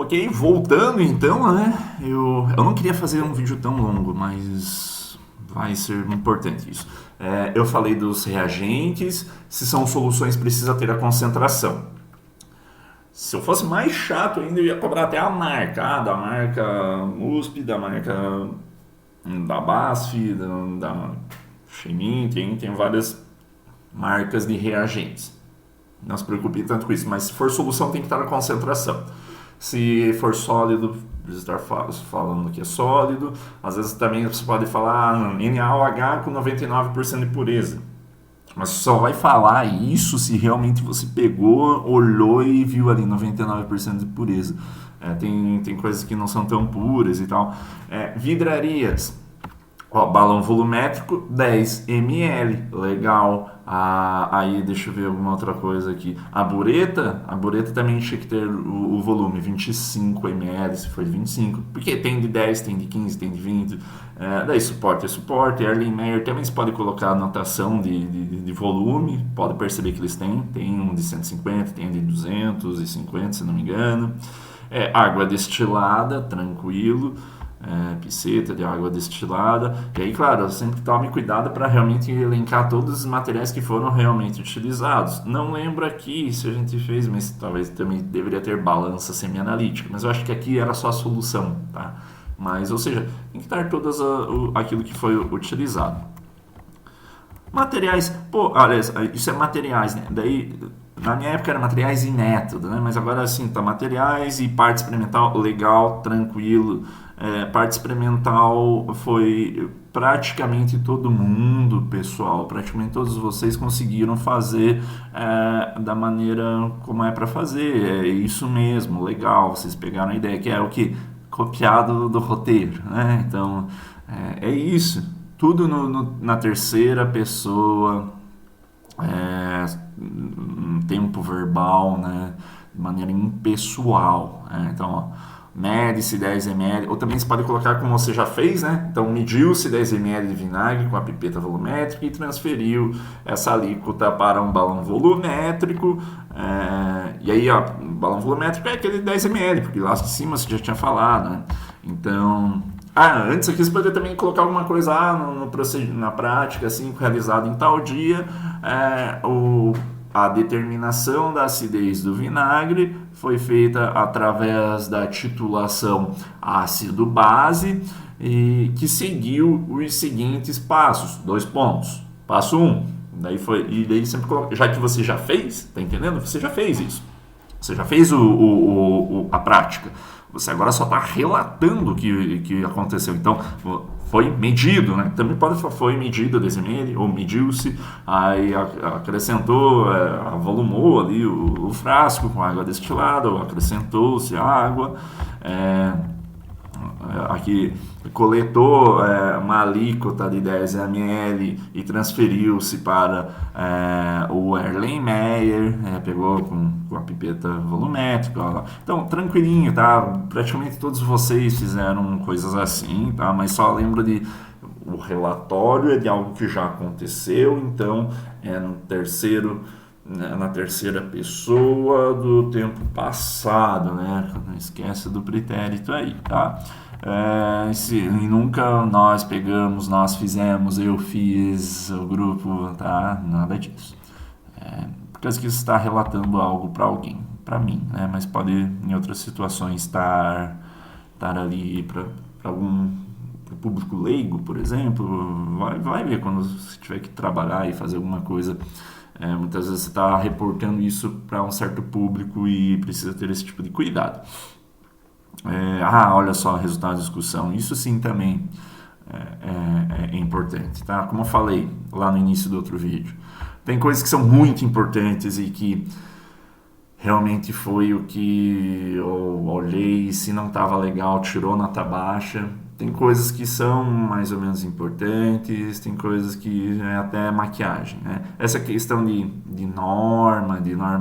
Ok, voltando então, né? Eu não queria fazer um vídeo tão longo, mas vai ser importante isso. Eu falei dos reagentes, se são soluções precisa ter a concentração. Se eu fosse mais chato ainda, eu ia cobrar até a marca, da marca USP, da marca da BASF, da Chemin, tem várias marcas de reagentes. Não se preocupe tanto com isso, mas se for solução tem que estar a concentração. Se for sólido, precisa estar falando que é sólido. Às vezes também você pode falar NaOH com 99% de pureza. Mas só vai falar isso se realmente você pegou, olhou e viu ali 99% de pureza. Tem coisas que não são tão puras e tal. Vidrarias. Balão volumétrico 10 ml, legal. Aí deixa eu ver alguma outra coisa aqui. A bureta também tinha que ter o volume 25 ml, se for de 25, porque tem de 10, tem de 15, tem de 20. Daí suporte é suporte. Erlenmeyer também se pode colocar anotação de volume, pode perceber que eles tem um de 150, tem um de 250, se não me engano. Água destilada, tranquilo. Pisceta de água destilada. E aí, claro, sempre tome cuidado para realmente elencar todos os materiais que foram realmente utilizados. Não lembro aqui se a gente fez, mas talvez também deveria ter balança semi-analítica, mas eu acho que aqui era só a solução, tá? Mas, ou seja, tem que estar todas aquilo que foi utilizado. Materiais, olha, isso é materiais, né? Daí, na minha época era materiais e método, né? Mas agora sim, tá materiais e parte experimental, legal, tranquilo. Parte experimental foi praticamente todo mundo, pessoal, praticamente todos vocês conseguiram fazer da maneira como é para fazer. É isso mesmo, legal, vocês pegaram a ideia, que é o que? Copiado do roteiro, né? Então, é isso. Tudo na terceira pessoa, tempo verbal, né? De maneira impessoal. Então, ó, mede-se 10 ml, ou também você pode colocar como você já fez, né? Então, mediu-se 10 ml de vinagre com a pipeta volumétrica e transferiu essa alíquota para um balão volumétrico. E aí, ó, o balão volumétrico é aquele 10 ml, porque lá em cima você já tinha falado, né? Então, antes aqui você poderia também colocar alguma coisa na prática, assim, realizado em tal dia, a determinação da acidez do vinagre foi feita através da titulação ácido-base e que seguiu os seguintes passos. 2 pontos. Passo 1. Daí sempre já que você já fez, tá entendendo? Você já fez isso. Você já fez a prática. Você agora só está relatando o que aconteceu. Então, foi medido, né? Também pode falar, foi medido 10 ml, ou mediu-se, aí acrescentou, avolumou ali o frasco com água destilada, ou acrescentou-se água, aqui coletou uma alíquota de 10 ml e transferiu-se para o Erlenmeyer, pegou com a pipeta volumétrica. Ó. Então, tranquilinho, tá? Praticamente todos vocês fizeram coisas assim, tá? Mas só lembra o relatório é de algo que já aconteceu, então na terceira pessoa do tempo passado, né? Não esquece do pretérito aí, tá? E nunca nós pegamos, nós fizemos, eu fiz, o grupo, tá? Nada disso. Porque isso está relatando algo para alguém, para mim, né? Mas pode em outras situações estar ali para algum público leigo, por exemplo. Vai ver quando você tiver que trabalhar e fazer alguma coisa. Muitas vezes você está reportando isso para um certo público e precisa ter esse tipo de cuidado. Olha só, resultado da discussão. Isso sim também é importante, tá? Como eu falei lá no início do outro vídeo, tem coisas que são muito importantes e que realmente foi o que eu olhei, se não estava legal, tirou nota baixa. Tem coisas que são mais ou menos importantes, tem coisas que é até maquiagem, né? Essa questão de norma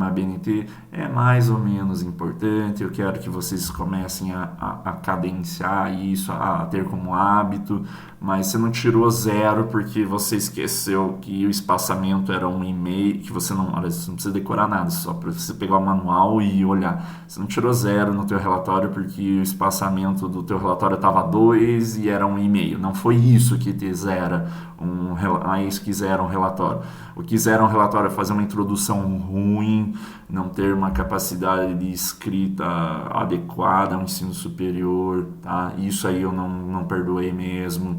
ABNT é mais ou menos importante. Eu quero que vocês comecem a cadenciar isso, a ter como hábito, mas você não tirou 0 porque você esqueceu que o espaçamento era 1,5, que você não, olha, você não precisa decorar nada, só para você pegar o manual e olhar. Você não tirou 0 no teu relatório porque o espaçamento do teu relatório estava 2 e era 1,5. Não foi isso que te zera isso que zera um relatório. O que zera um relatório é fazer uma introdução ruim, não ter uma capacidade de escrita adequada ao ensino superior, tá? Isso aí eu não perdoei mesmo.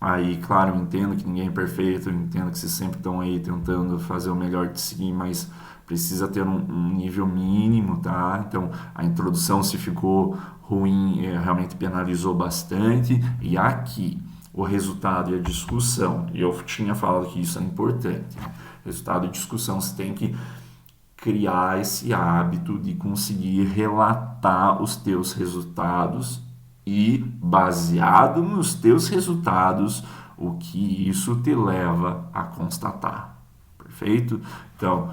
Aí, claro, eu entendo que ninguém é perfeito, eu entendo que vocês sempre estão aí tentando fazer o melhor de si, mas precisa ter um nível mínimo, tá? Então, a introdução, se ficou ruim, realmente penalizou bastante. E aqui, o resultado e a discussão, e eu tinha falado que isso é importante, né? Resultado e discussão, você tem que criar esse hábito de conseguir relatar os teus resultados e, baseado nos teus resultados, o que isso te leva a constatar. Perfeito? Então,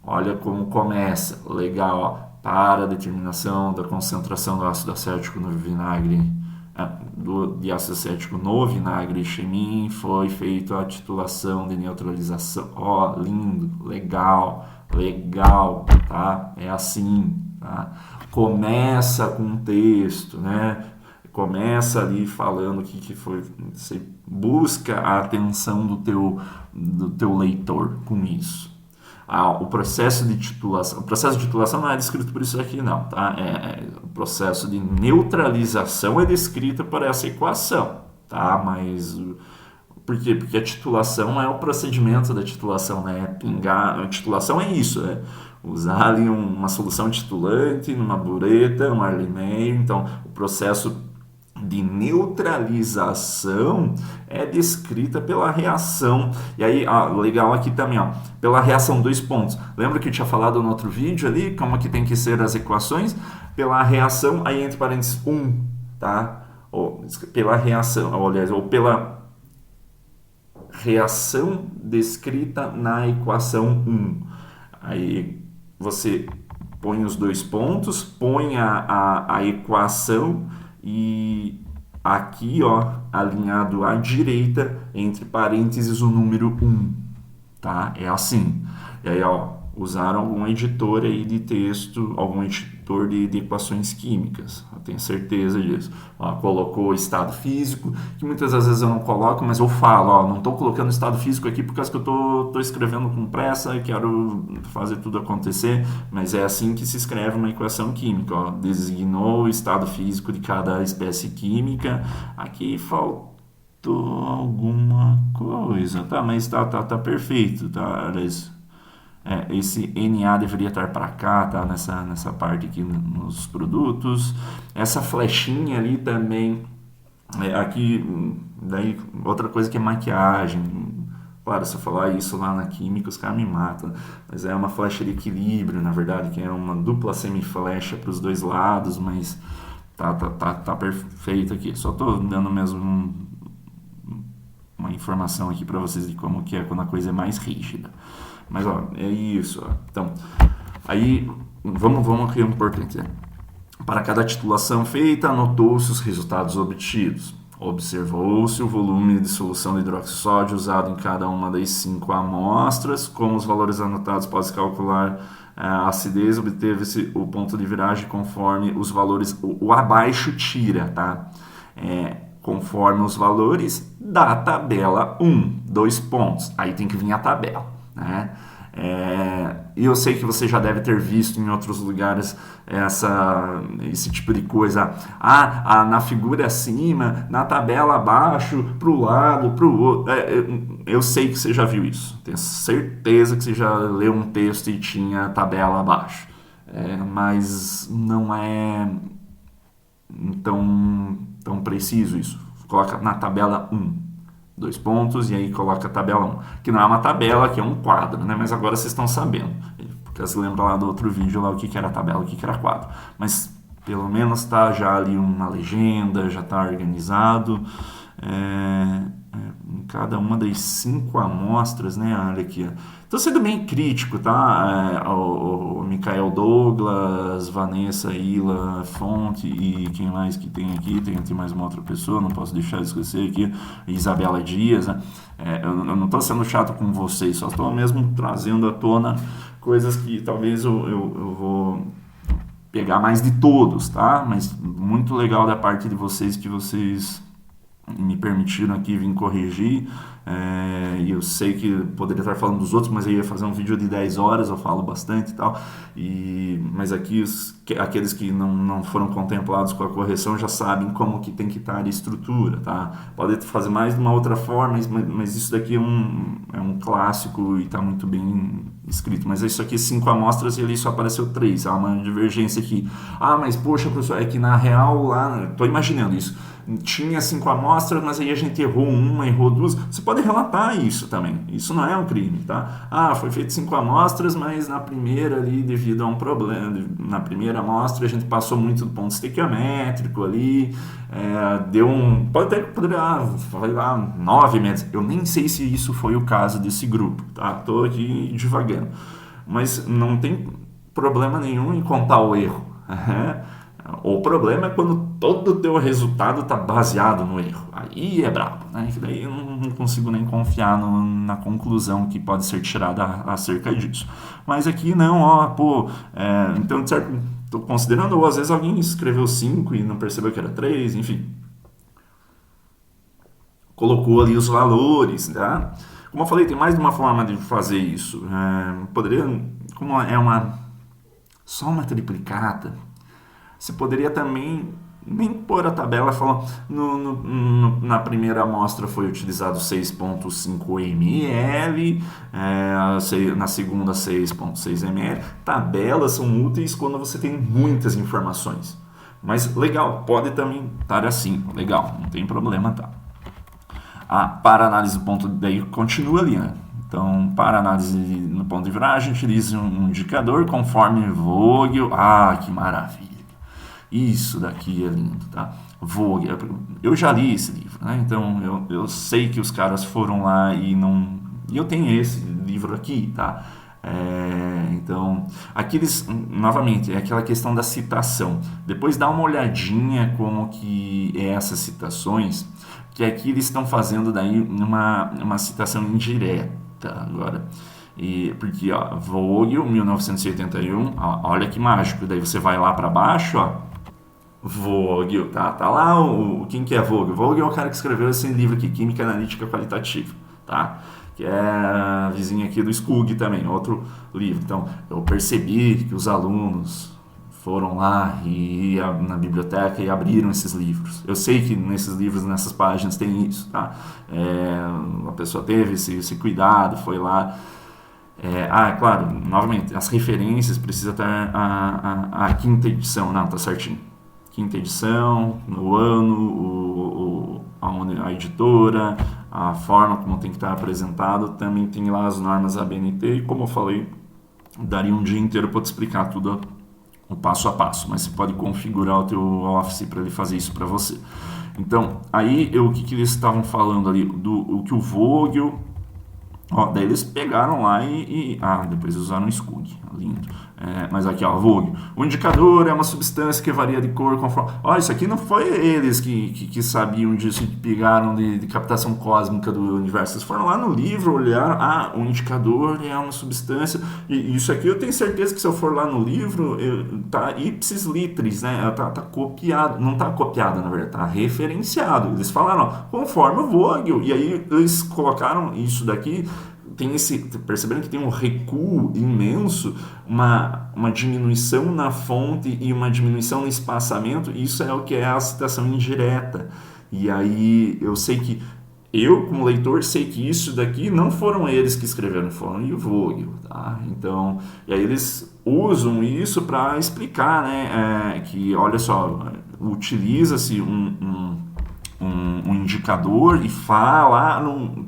olha como começa. Legal, ó. Para a determinação da concentração do ácido acético no vinagre, de ácido acético no vinagre Xemin, foi feita a titulação de neutralização. Ó, lindo, legal, tá? É assim, tá? Começa com um texto, né? Começa ali falando o que foi. Você busca a atenção do teu leitor com isso. O processo de titulação não é descrito por isso aqui não, tá? O processo de neutralização é descrito por essa equação, tá? Mas por quê? Porque a titulação é o procedimento da titulação, né? Pingar, a titulação é isso, né? Usar ali uma solução titulante numa bureta, um Arlen-Meyer. Então, o processo de neutralização é descrita pela reação. E aí, legal aqui também, ó, pela reação, 2 pontos. Lembra que eu tinha falado no outro vídeo ali, como que tem que ser as equações? Pela reação, aí entre parênteses 1, tá? Pela reação, ou pela reação descrita na equação 1. Aí você põe os 2 pontos, põe a equação e aqui, ó, alinhado à direita, entre parênteses, o número 1, tá? É assim. E aí, ó, usaram algum editor aí de texto, algum editor de equações químicas, eu tenho certeza disso. Ó, colocou o estado físico, que muitas das vezes eu não coloco, mas eu falo, ó, não estou colocando estado físico aqui por causa que eu tô escrevendo com pressa e quero fazer tudo acontecer, mas é assim que se escreve uma equação química, ó, designou o estado físico de cada espécie química, aqui faltou alguma coisa, tá, mas tá perfeito, tá, esse Na deveria estar para cá, tá? Nessa parte aqui nos produtos. Essa flechinha ali também, aqui, daí outra coisa que é maquiagem. Claro, se eu falar isso lá na química, os caras me matam. Mas é uma flecha de equilíbrio, na verdade, que é uma dupla semiflecha para os 2 lados, mas tá perfeito aqui. Só tô dando mesmo uma informação aqui para vocês de como que é quando a coisa é mais rígida. Mas, ó, é isso, ó. Então, aí, vamos aqui, importante, né? Para cada titulação feita, anotou-se os resultados obtidos. Observou-se o volume de solução de hidróxido de sódio usado em cada uma das 5 amostras. Com os valores anotados, pode-se calcular a acidez. Obteve-se o ponto de viragem conforme os valores... O abaixo tira, tá? Conforme os valores da tabela 1. 2 pontos. Aí tem que vir a tabela. Né? E eu sei que você já deve ter visto em outros lugares esse tipo de coisa. Na figura acima, na tabela abaixo, para o lado, para o outro. Eu sei que você já viu isso. Tenho certeza que você já leu um texto e tinha tabela abaixo. Mas não é tão preciso isso. Coloca na tabela 1. 2 pontos, e aí coloca a tabela 1, que não é uma tabela, que é um quadro, né? Mas agora vocês estão sabendo, porque você lembra lá do outro vídeo lá o que era tabela, o que era quadro, mas pelo menos está já ali uma legenda, já está organizado, em cada uma das 5 amostras, né? Olha aqui, estou sendo bem crítico, tá? O Michael Douglas, Vanessa Ila Fonte e quem mais que tem aqui? Tem mais uma outra pessoa, não posso deixar de esquecer aqui, Isabela Dias, né? Eu não estou sendo chato com vocês, só estou mesmo trazendo à tona coisas que talvez eu vou pegar mais de todos, tá? Mas muito legal da parte de vocês que vocês me permitiram aqui vir corrigir, e eu sei que poderia estar falando dos outros, mas eu ia fazer um vídeo de 10 horas, eu falo bastante e tal, mas aqui aqueles que não foram contemplados com a correção já sabem como que tem que estar a estrutura, tá? Pode fazer mais de uma outra forma, mas isso daqui é um clássico e está muito bem escrito, mas isso aqui 5 amostras e ali só apareceu 3, há uma divergência aqui. Mas poxa, professor, é que na real lá, estou imaginando isso, tinha 5 amostras, mas aí a gente errou uma, errou 2. Você pode relatar isso também. Isso não é um crime, tá? Foi feito 5 amostras, mas na primeira ali, devido a um problema, na primeira amostra a gente passou muito do ponto estequiométrico ali, deu foi lá 9 metros. Eu nem sei se isso foi o caso desse grupo, tá? Tô aqui divagando. Mas não tem problema nenhum em contar o erro. O problema é quando todo o teu resultado está baseado no erro. Aí é brabo, né? Que daí eu não consigo nem confiar na conclusão que pode ser tirada acerca disso. Mas aqui não, então de certo, estou considerando, ou às vezes alguém escreveu 5 e não percebeu que era 3, enfim. Colocou ali os valores, tá? Como eu falei, tem mais de uma forma de fazer isso. Poderia, como é só uma triplicata, você poderia também nem pôr a tabela falando na primeira amostra foi utilizado 6,5 ml, na segunda 6,6 ml. Tabelas são úteis quando você tem muitas informações. Mas legal, pode também estar assim, legal, não tem problema, tá? Para análise do ponto, daí continua ali, né? Então, para análise no ponto de viragem, utilize um indicador conforme Vogel. Que maravilha! Isso daqui é lindo, tá? Vogel, eu já li esse livro, né? Então eu sei que os caras foram lá e eu tenho esse livro aqui, tá? Então, novamente, é aquela questão da citação. Depois dá uma olhadinha como que é essas citações, que aqui eles estão fazendo daí uma citação indireta agora. Porque, Vogel, 1981, olha que mágico, daí você vai lá para baixo, Vogel, tá lá quem que é Vogel? Vogel é o cara que escreveu esse livro aqui, Química Analítica Qualitativa, tá? Que é a vizinha aqui do Skug também, outro livro. Então, eu percebi que os alunos foram lá na biblioteca e abriram esses livros. Eu sei que nesses livros, nessas páginas, tem isso, tá? A pessoa teve esse cuidado, foi lá. Claro, novamente, as referências precisa estar a quinta edição, não, tá certinho. Quinta edição, no ano, a editora, a forma como tem que estar apresentado, também tem lá as normas ABNT e, como eu falei, daria um dia inteiro para te explicar tudo o passo a passo, mas você pode configurar o teu Office para ele fazer isso para você. Então, aí o que eles estavam falando ali, o que o Vogel, daí eles pegaram lá depois usaram o Skug, lindo. Mas aqui, Vogel. O indicador é uma substância que varia de cor conforme... isso aqui não foi eles que sabiam disso, que pegaram de captação cósmica do universo. Eles foram lá no livro, olharam, o indicador é uma substância, e isso aqui eu tenho certeza que se eu for lá no livro, tá ipsis litteris, né? Tá copiado, não tá copiado, na verdade, tá referenciado. Eles falaram, conforme o Vogel, e aí eles colocaram isso daqui. Perceberam que tem um recuo imenso, uma diminuição na fonte e uma diminuição no espaçamento. Isso é o que é a citação indireta. E aí eu sei que eu, como leitor, sei que isso daqui não foram eles que escreveram, foram o Vogel, tá? Então, e aí eles usam isso para explicar, né? Que, olha só, utiliza-se um indicador e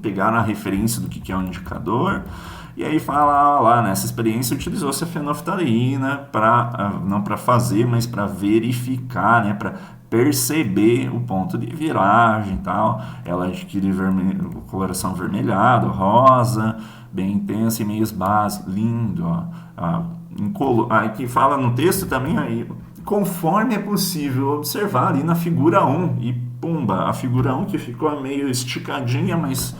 pegar na referência do que é um indicador, e aí fala lá, nessa experiência utilizou-se a fenolftalina não para fazer, mas para verificar, né, para perceber o ponto de viragem e tal. Ela adquire coloração avermelhada, rosa, bem intensa e meios base, lindo, ó. Aqui fala no texto também, aí, conforme é possível observar ali na figura 1, e pumba, a figura 1 que ficou meio esticadinha, mas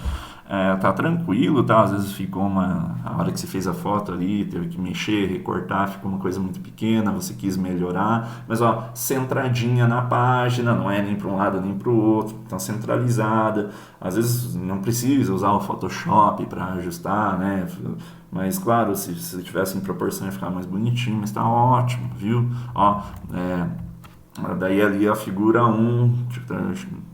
tá tranquilo, tá? Às vezes ficou a hora que você fez a foto ali, teve que mexer, recortar, ficou uma coisa muito pequena, você quis melhorar, mas ó, centradinha na página, não é nem para um lado nem para o outro, tá centralizada. Às vezes não precisa usar o Photoshop para ajustar, né? Mas claro, se tivesse em proporção ia ficar mais bonitinho, mas tá ótimo, viu? Ó, daí ali a figura 1,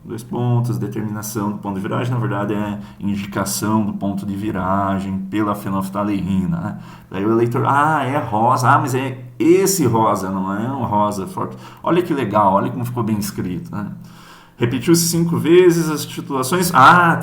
dois pontos, determinação do ponto de viragem, na verdade é indicação do ponto de viragem pela fenolftaleína, né? Daí o eleitor, é rosa, mas é esse rosa, não é um rosa forte. Olha que legal, olha como ficou bem escrito, né? Repetiu-se 5 vezes as titulações. Tá.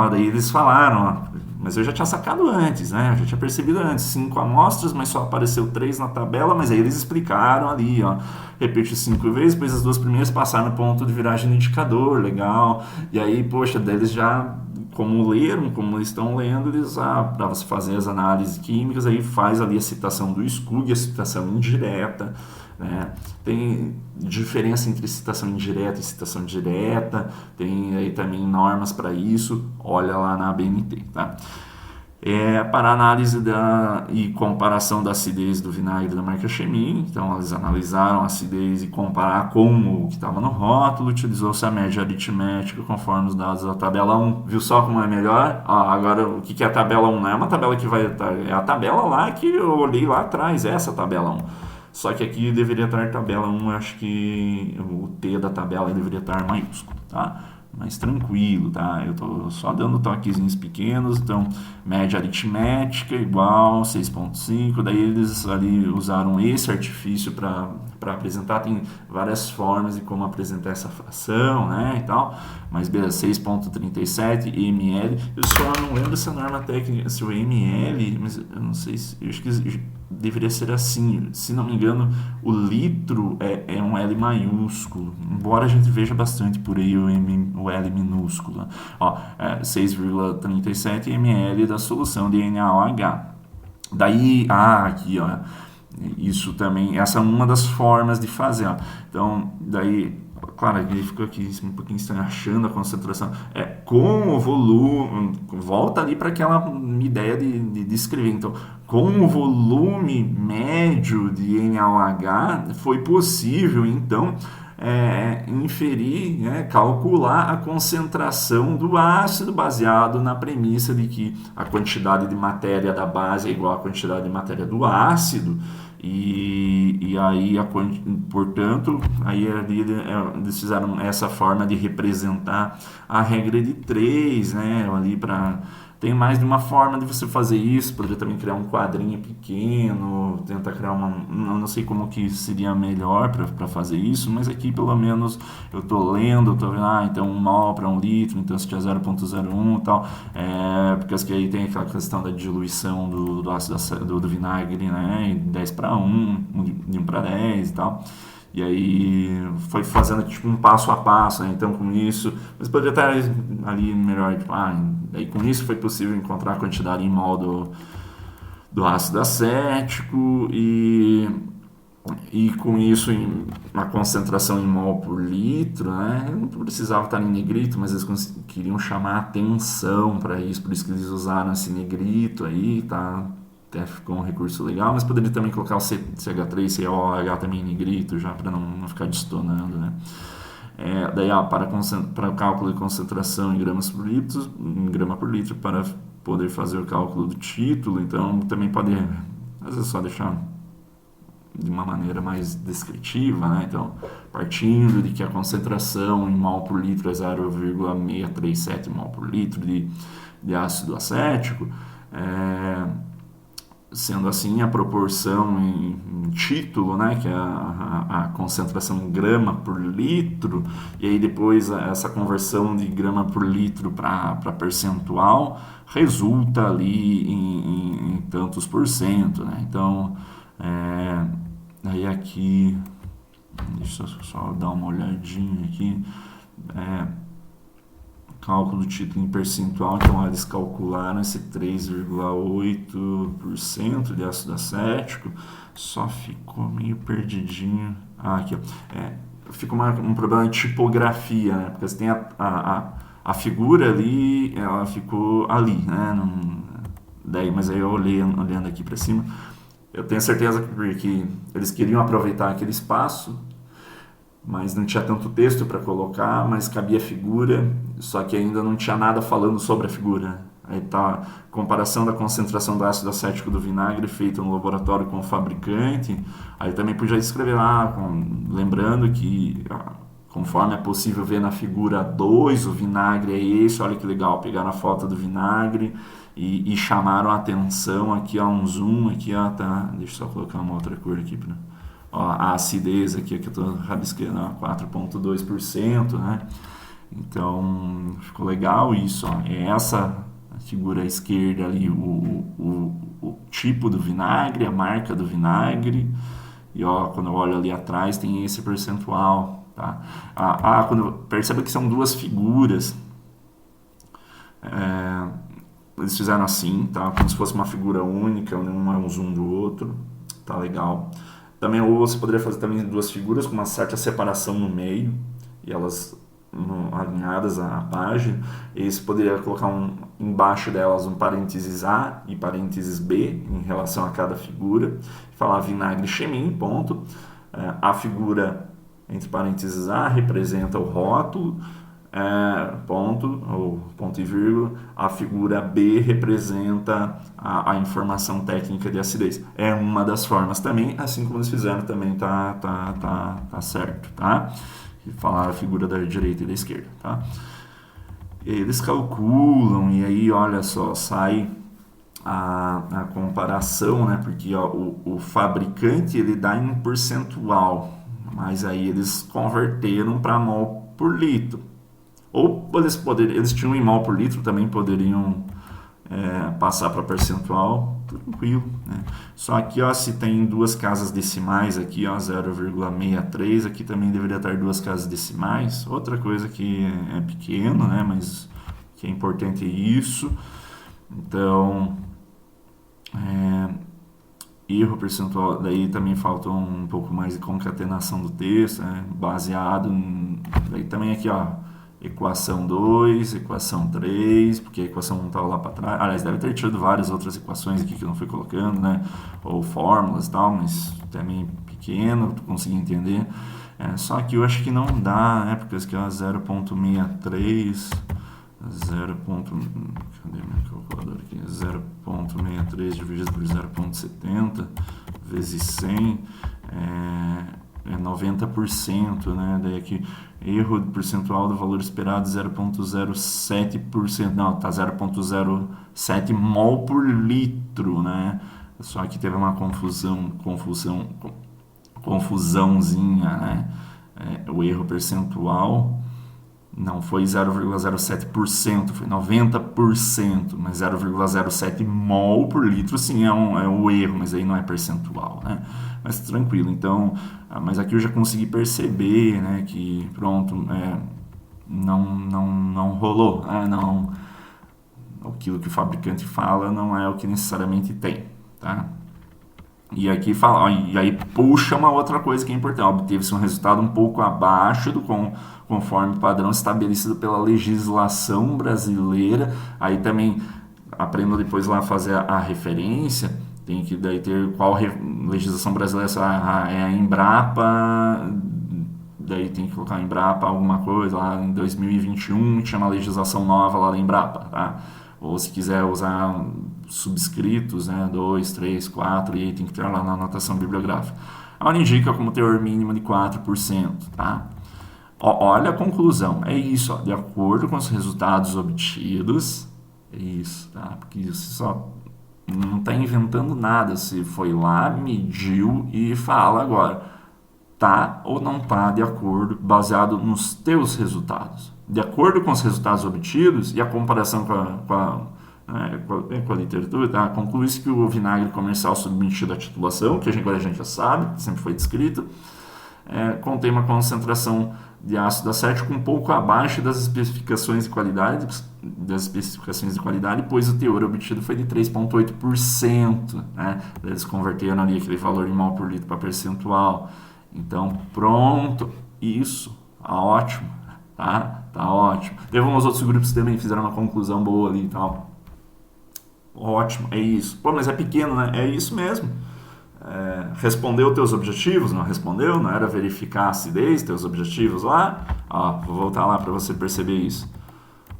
Daí eles falaram, ó, mas eu já tinha sacado antes, né? Eu já tinha percebido antes. 5 amostras, mas só apareceu 3 na tabela. Mas aí eles explicaram ali, ó. Repetiu 5 vezes, depois as 2 primeiras passaram no ponto de viragem no indicador, legal. E aí, poxa, daí eles já, como leram, como eles estão lendo, eles, para você fazer as análises químicas, aí faz ali a citação do SCUG, a citação indireta. Né? Tem diferença entre citação indireta e citação direta, tem aí também normas para isso, olha lá na ABNT, tá? Para análise e comparação da acidez do vinagre da marca Chemin, então eles analisaram a acidez e comparar com o que estava no rótulo, utilizou-se a média aritmética conforme os dados da tabela 1, viu só como é melhor? Agora, o que é a tabela 1? Não é uma tabela que vai estar, é a tabela lá que eu olhei lá atrás, essa tabela 1. Só que aqui deveria estar tabela 1, acho que o T da tabela deveria estar maiúsculo, tá? Mas tranquilo, tá? Eu tô só dando toquezinhos pequenos, então média aritmética igual 6.5, daí eles ali usaram esse artifício para apresentar, tem várias formas de como apresentar essa fração, né, e tal, mas beleza, 6.37 ml, eu só não lembro se a norma técnica, se o ml, mas eu não sei se, eu acho que deveria ser assim, se não me engano, o litro é um L maiúsculo, embora a gente veja bastante por aí o L minúsculo. 6,37 ml da solução de NaOH. Daí, aqui, ó, isso também, essa é uma das formas de fazer. Ó. Então, daí, claro, ele ficou aqui um pouquinho estranho, achando a concentração. Com o volume, volta ali para aquela ideia de escrever. Então, com o volume médio de NaOH, foi possível, então, inferir, calcular a concentração do ácido baseado na premissa de que a quantidade de matéria da base é igual à quantidade de matéria do ácido. E aí, portanto, aí eles fizeram essa forma de representar a regra de 3, né, ali para... Tem mais de uma forma de você fazer isso, poderia também criar um quadrinho pequeno, tentar criar não sei como que seria melhor para fazer isso, mas aqui pelo menos eu estou lendo, estou vendo, então 1 mol para 1 litro, então se tiver 0,01 e tal, porque aí tem aquela questão da diluição do ácido do vinagre, né, 10 para 1, de 1 para 10 e tal. E aí foi fazendo tipo um passo a passo, né? Então com isso, mas poderia estar ali melhor, tipo, aí com isso foi possível encontrar a quantidade em mol do ácido acético e com isso a concentração em mol por litro, né? Não precisava estar em negrito, mas eles queriam chamar atenção para isso, por isso que eles usaram esse negrito aí, tá? Até ficou um recurso legal, mas poderia também colocar o CH3, COH também em negrito, já para não ficar destonando, né? Daí, para o cálculo de concentração em grama por litro, para poder fazer o cálculo do título, então também pode, às vezes, só deixar de uma maneira mais descritiva, né? Então, partindo de que a concentração em mol por litro é 0,637 mol por litro de ácido acético, sendo assim a proporção em título, né, que é a concentração em grama por litro, e aí depois essa conversão de grama por litro para percentual resulta ali em tantos por cento, né? Então, aí aqui Deixa eu só dar uma olhadinha aqui. Cálculo do título em percentual, então eles calcularam esse 3,8% de ácido acético, só ficou meio perdidinho. Aqui, ó. Fica um problema de tipografia, né? Porque você tem a figura ali, ela ficou ali, né? Mas aí eu olhando aqui para cima, eu tenho certeza que eles queriam aproveitar aquele espaço, mas não tinha tanto texto para colocar, mas cabia figura, só que ainda não tinha nada falando sobre a figura. Aí tá comparação da concentração do ácido acético do vinagre feita no laboratório com o fabricante. Aí também podia escrever lá, lembrando que conforme é possível ver na figura 2, o vinagre é esse, olha que legal, pegaram a foto do vinagre e chamaram a atenção aqui, ó, um zoom aqui, ó, tá, deixa eu só colocar uma outra cor aqui para a acidez aqui que eu estou rabiscando, 4,2%, né? Então ficou legal isso, ó. É essa figura à esquerda ali, o tipo do vinagre, a marca do vinagre, e ó, quando eu olho ali atrás tem esse percentual, tá? Perceba que são duas figuras, eles fizeram assim, tá? Como se fosse uma figura única, um é um zoom do outro, tá legal. Também, ou você poderia fazer também duas figuras com uma certa separação no meio, e elas alinhadas à página, e você poderia colocar embaixo delas um parênteses A e parênteses B em relação a cada figura, falar vinagre Chemin, ponto. A figura entre parênteses A representa o rótulo, ponto, ou ponto e vírgula. A figura B representa a informação técnica de acidez. É uma das formas também, assim como eles fizeram também tá certo, tá? E falar a figura da direita e da esquerda, tá? Eles calculam e aí, olha só, sai a comparação, né? Porque ó, o fabricante ele dá em percentual, mas aí eles converteram para mol por litro. Ou eles tinham em mol por litro, também poderiam passar para percentual, tranquilo, né? Só aqui, ó, se tem duas casas decimais aqui, ó, 0,63, aqui também deveria estar duas casas decimais. Outra coisa que é pequeno, né, mas que é importante é isso. Então, erro percentual, daí também faltou um pouco mais de concatenação do texto, né, baseado daí também aqui, ó, equação 2, equação 3, porque a equação 1 estava lá para trás. Aliás, deve ter tido várias outras equações aqui que eu não fui colocando, né? Ou fórmulas e tal, mas também pequeno, tu consegui entender. Só que eu acho que não dá, né? Porque aqui é 0,63, cadê minha calculadora aqui? 0,63 dividido por 0,70 vezes 100 é 90%, né? Daí aqui, erro percentual do valor esperado 0,07%. Não, tá 0,07 mol por litro, né? Só que teve uma confusãozinha, né? O erro percentual não foi 0,07%, foi 90%, mas 0,07 mol por litro, sim, é o erro, mas aí não é percentual, né? Mas tranquilo, então, mas aqui eu já consegui perceber, né, que pronto, não rolou, não, aquilo que o fabricante fala não é o que necessariamente tem, tá? E aqui fala, e aí puxa uma outra coisa que é importante, obteve-se um resultado um pouco abaixo conforme o padrão estabelecido pela legislação brasileira. Aí também aprenda depois lá a fazer a referência, tem que daí ter qual legislação brasileira, é a Embrapa, daí tem que colocar a Embrapa alguma coisa, lá em 2021 tinha uma legislação nova lá da Embrapa, tá? Ou se quiser usar subscritos, né, 2, 3, 4, e aí tem que ter lá na anotação bibliográfica. Ela indica como teor mínimo de 4%, tá? Olha a conclusão, é isso, ó, de acordo com os resultados obtidos, é isso, tá? Porque você só não está inventando nada, você foi lá, mediu e fala agora, tá ou não tá de acordo, baseado nos teus resultados. De acordo com os resultados obtidos e a comparação com a literatura, tá? Conclui-se que o vinagre comercial submetido à titulação, que agora a gente já sabe, sempre foi descrito, contém uma concentração de ácido acético um pouco abaixo das especificações de qualidade, pois o teor obtido foi de 3,8%, né? Eles converteram ali aquele valor em mol por litro para percentual. Então, pronto, isso, tá ótimo, tá? Tá ótimo. Teve uns outros grupos que também fizeram uma conclusão boa ali e tal. Ótimo, é isso. Pô, mas é pequeno, né? É isso mesmo. Respondeu teus objetivos? Não respondeu? Não era verificar a acidez, teus objetivos lá? Ó, vou voltar lá para você perceber isso.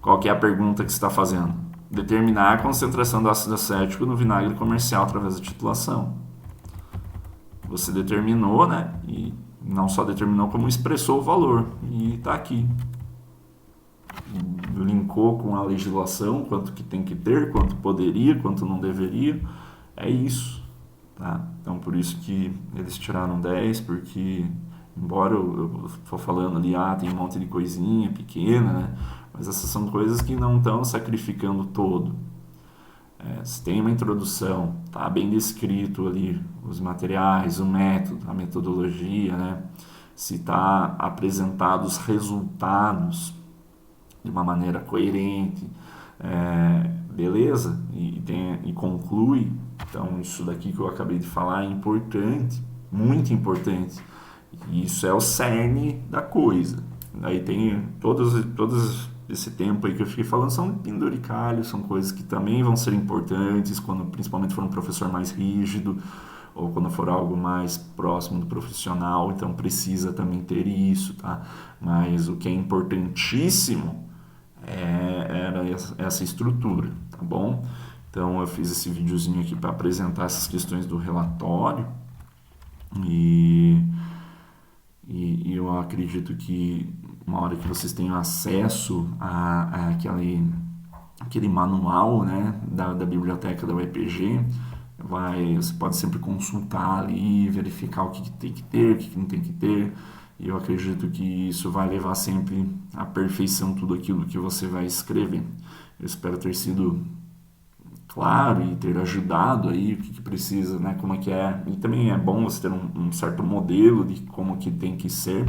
Qual que é a pergunta que você está fazendo? Determinar a concentração do ácido acético no vinagre comercial através da titulação. Você determinou, né? E não só determinou, como expressou o valor. E está aqui. Linkou com a legislação, quanto que tem que ter, quanto poderia, quanto não deveria. É isso. Tá? Então, por isso que eles tiraram 10, porque, embora eu estou falando ali, tem um monte de coisinha pequena, né? Mas essas são coisas que não estão sacrificando todo. Se tem uma introdução, tá bem descrito ali os materiais, o método, a metodologia, né? Se está apresentado os resultados de uma maneira coerente, beleza? E conclui. Então, isso daqui que eu acabei de falar é importante, muito importante. E isso é o cerne da coisa. Daí tem todos esse tempo aí que eu fiquei falando, são penduricalhos, são coisas que também vão ser importantes, quando principalmente for um professor mais rígido, ou quando for algo mais próximo do profissional, então precisa também ter isso, tá? Mas o que é importantíssimo era essa estrutura, tá bom? Então eu fiz esse videozinho aqui para apresentar essas questões do relatório e eu acredito que uma hora que vocês tenham acesso aquele manual, né, da biblioteca da UEPG, você pode sempre consultar ali, verificar o que tem que ter, o que não tem que ter. E eu acredito que isso vai levar sempre à perfeição tudo aquilo que você vai escrever. Eu espero ter sido claro e ter ajudado aí o que precisa, né, como é que é. E também é bom você ter um certo modelo de como que tem que ser.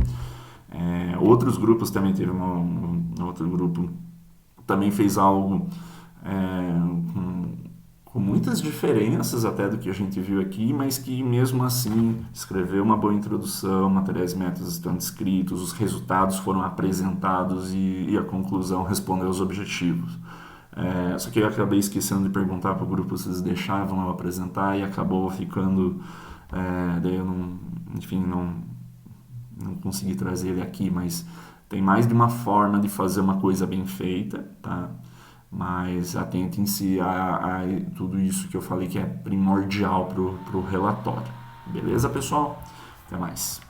Outros grupos também, teve outro grupo também fez algo com muitas diferenças até do que a gente viu aqui, mas que mesmo assim escreveu uma boa introdução, materiais e métodos estão descritos, os resultados foram apresentados e a conclusão respondeu aos objetivos. Só que eu acabei esquecendo de perguntar para o grupo se eles deixavam eu apresentar e acabou ficando, daí eu não consegui trazer ele aqui, mas tem mais de uma forma de fazer uma coisa bem feita, tá? Mas atentem-se a tudo isso que eu falei que é primordial para o relatório. Beleza, pessoal? Até mais.